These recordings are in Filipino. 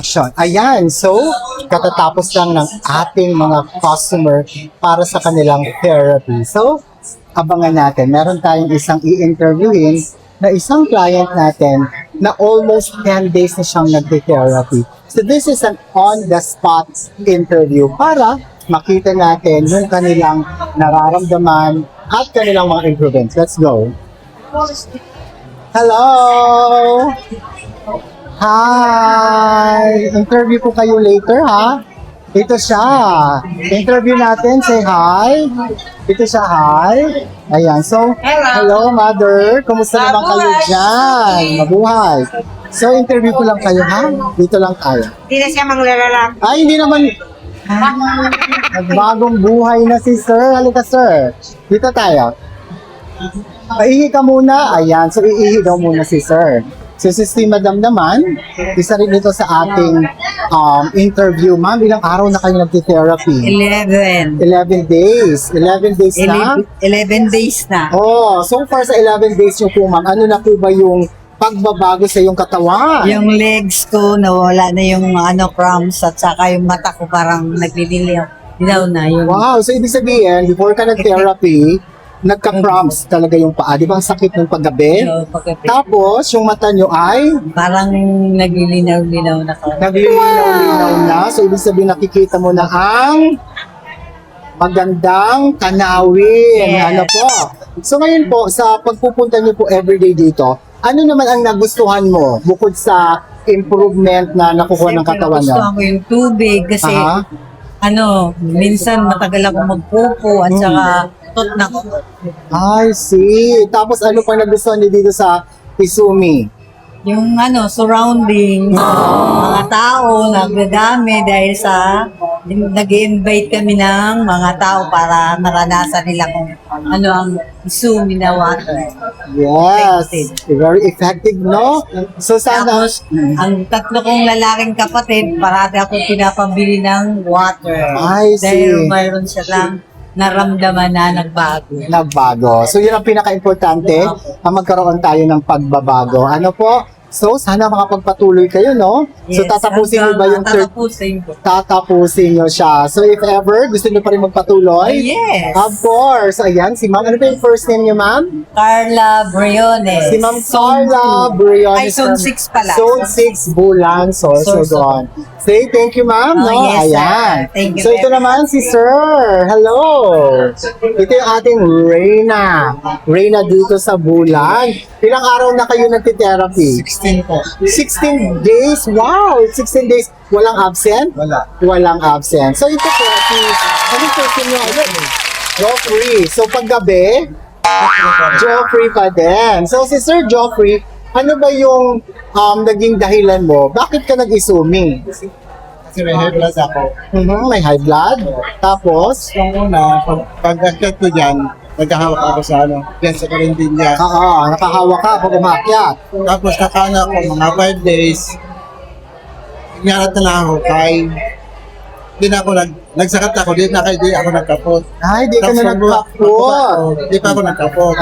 introduction. Ayan, so katatapos lang ng ating mga customer para sa kanilang therapy. So, abangan natin. Meron tayong isang i-interviewin na isang client natin na almost 10 days na siyang nagte-therapy. So, this is an on-the-spot interview para makita natin yung kanilang nararamdaman at kanilang mga improvements. Let's go. Hello! Hi! Interview ko kayo later, ha? Ito siya. Interview natin. Say hi. Ito siya, hi. Ayan. So, hello, mother. Kumusta naman kayo dyan? Mabuhay. So, interview ko lang kayo, ha? Dito lang tayo. Hindi na siya manglalalak. Ay, hindi naman. Nagbagong buhay na si sir. Halika, sir. Dito tayo. Paihi ka muna. Ayan. So, iihi daw muna si sir. So, si Madam naman, isa rin ito sa ating interview. Ma'am, ilang araw na kayo nagti-therapy? 11. 11 days. 11 days na? 11 days na. Oh, so far sa 11 days nyo po, ma'am, ano na po ba yung pagbabago sa iyong katawan? Yung legs ko, nawala na yung cramps at saka yung mata ko parang naglililaw. Dilaw na yung... Wow, so ibig sabihin, before ka nag-therapy, nagka-cramps talaga yung paa. Di ba ang sakit ng paggabi? pagkapi. Tapos, yung mata nyo ay Parang naglilinaw-linaw na ko. naglilinaw-linaw na. So, ibig sabihin, nakikita mo na ang magandang tanawin. Yes. Ano po? So, ngayon po, sa pagpupunta nyo po everyday dito, ano naman ang nagustuhan mo bukod sa improvement na nakukuha ng katawan nyo? Gusto ko yung tubig kasi Aha. minsan matagal ako magpupo at saka tot na ko. I see. Tapos, ano pa nagustuhan niyo dito sa Izumi? Yung surrounding, mga tao nagdadami dahil sa nag-invite kami ng mga tao para naranasan nila kung ano ang Izumi na water. Yes. Very effective, no? So, sana... Tapos, ang tatlo kong lalaking kapatid, parati ako pinapabili ng water. I see. Dahil mayroon silang naramdaman na nagbago. Nagbago. So, yun ang pinaka-importante, ang magkaroon tayo ng pagbabago. Ano po? So, sana makapagpatuloy kayo, no? So, tatapusin mo ba yung third? Tatapusin ko. Tatapusin nyo siya. So, if ever, gusto nyo pa rin magpatuloy? Yes. Of course. Ayan, si ma'am. Ano ba yung first name niyo, ma'am? Carla Briones. Si Ma'am Carla Briones. Ay, Zone 6 pala. Zone 6, Bulan, Sorsogon. Say thank you, ma'am. Oh, No? yes, sir. Ayan. Thank you So, ito very naman si Sir. Hello. Ito yung ating Reyna. Reyna dito sa Bulan. Ilang araw na kayo nagti-therapy? 16 po. 16 days. Wow! 16 days. Walang absent? Wala. Walang absent. So, ito po, ano po niyo? Joffrey. So, paggabi, Joffrey pa din. So, si Sir Joffrey, ano ba yung naging dahilan mo? Bakit ka nag-isumi? Kasi may high blood ako. May high blood. Tapos, Yung una, pag-akyat ko dyan, nagkahawak ako sa dyan sa Karindinya. nakahawa ka pag umakyat. Tapos nakana ako mga 5 days. Ingarat na lang ako kay di na ako nagsakat ako, di ako nagkapot. Ay, di ka Tapos na nagkapot. Di pa ako nagkapot.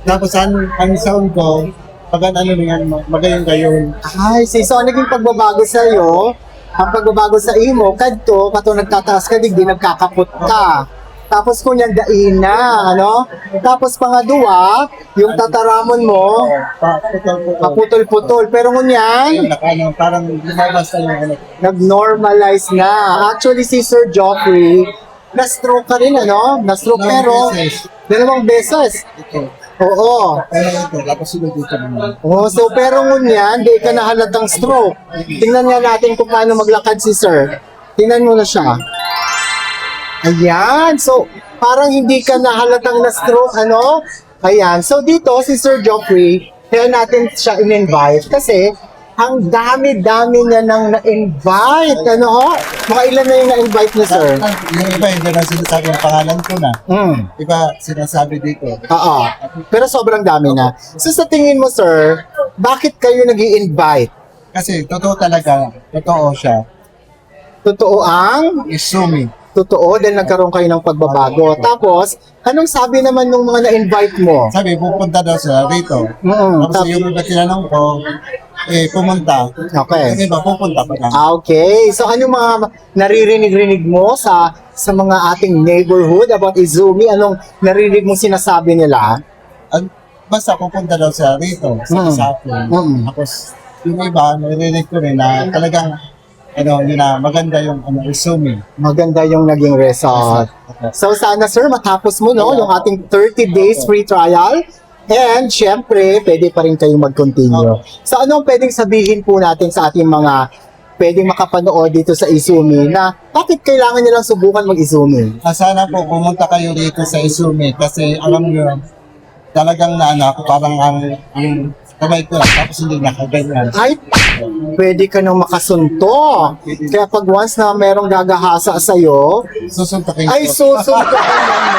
Tapos ang sound ko, pag magayon gayon. Ay, so naging pagbabago sa'yo, ang pagbabago sa imo, kadto, kato nagtataas ka, di nagkakapot ka. Tapos kunyan daina, ano? Tapos pangadua, yung tataramon mo, kaputol-putol. Pero kunyan, Parang lumabas na yung nag-normalize na. Actually, si Sir Joffrey, na-stroke ka rin, ano? Na-stroke pero, dalawang beses. Ito. Oo. Ito. Tapos sino dito naman. Oh, so pero ngunyan, di ka nahalatang stroke. Tingnan nga natin kung paano maglakad si Sir. Tingnan mo na siya. Ayan. So, parang hindi ka nahalatang na-stroke, ano? Ayan. So, dito, si Sir Joffrey, kaya natin siya in-invite kasi ang dami-dami niya nang na-invite. Ano ho? Mga ilan na yung na-invite niya, Sir? Yung iba hindi na sinasabi ng pangalan ko na. Iba sinasabi dito. Oo. Pero sobrang dami na. So, sa tingin mo, Sir, bakit kayo nag-i-invite? Kasi totoo talaga, totoo siya. Totoo ang Izumi. totoo dahil nagkaroon kayo ng pagbabago. Tapos, anong sabi naman ng mga na-invite mo? Sabi, pupunta daw sila rito. Mm, Tapos yung iba tinanong ko, pumunta. Okay. Yung iba, pupunta pa lang. Okay. So ano mga naririnig-rinig mo sa mga ating neighborhood about Izumi? Anong naririnig mo sinasabi nila? Basta pupunta daw sa rito, sa Sapon. Tapos, yung iba, narinig ko rin na talagang, yun na, maganda yung Izumi. Maganda yung naging result. So sana sir, matapos mo no, yung ating 30 days free trial. And syempre, pwede pa rin kayong mag-continue. So ano ang pwedeng sabihin po natin sa ating mga pwedeng makapanood dito sa Izumi na bakit kailangan nilang subukan mag-Izumi? Sana po pumunta kayo dito sa Izumi kasi alam nyo, talagang ako, parang ang kamay ko, tapos hindi nakaganyan. Ay, pwede ka nang makasunto. Kaya pag once na merong gagahasa sa'yo, Susuntokin ay ko. susuntukan na.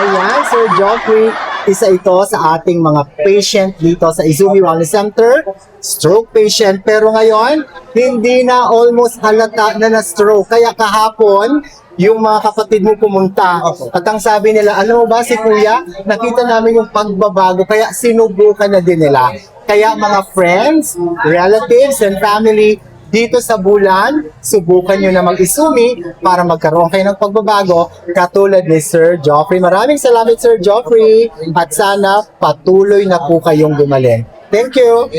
Ayan, Sir Joffrey, isa ito sa ating mga patient dito sa Izumi Wellness Center, stroke patient. Pero ngayon, hindi na almost halata na na-stroke. Kaya kahapon, yung mga kapatid mo pumunta. At ang sabi nila, ano ba si Kuya? Nakita namin yung pagbabago, kaya sinubukan na din nila. Kaya mga friends, relatives, and family, dito sa Bulan, subukan nyo na mag-Izumi para magkaroon kayo ng pagbabago katulad ni Sir Joffrey. Maraming salamat Sir Joffrey at sana patuloy na po kayong gumaling. Thank you.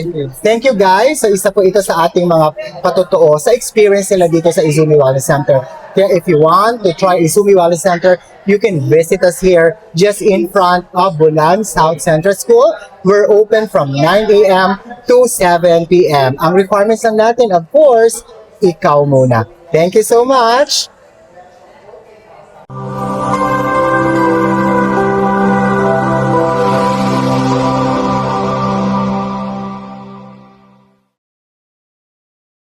Thank you guys. So isa po ito sa ating mga patotoo sa experience nila dito sa Izumi Wellness Center. Kaya if you want to try Izumi Wellness Center, you can visit us here just in front of Bulan South Central School. We're open from 9 a.m. to 7 p.m. Ang requirements lang natin, of course, ikaw muna. Thank you so much.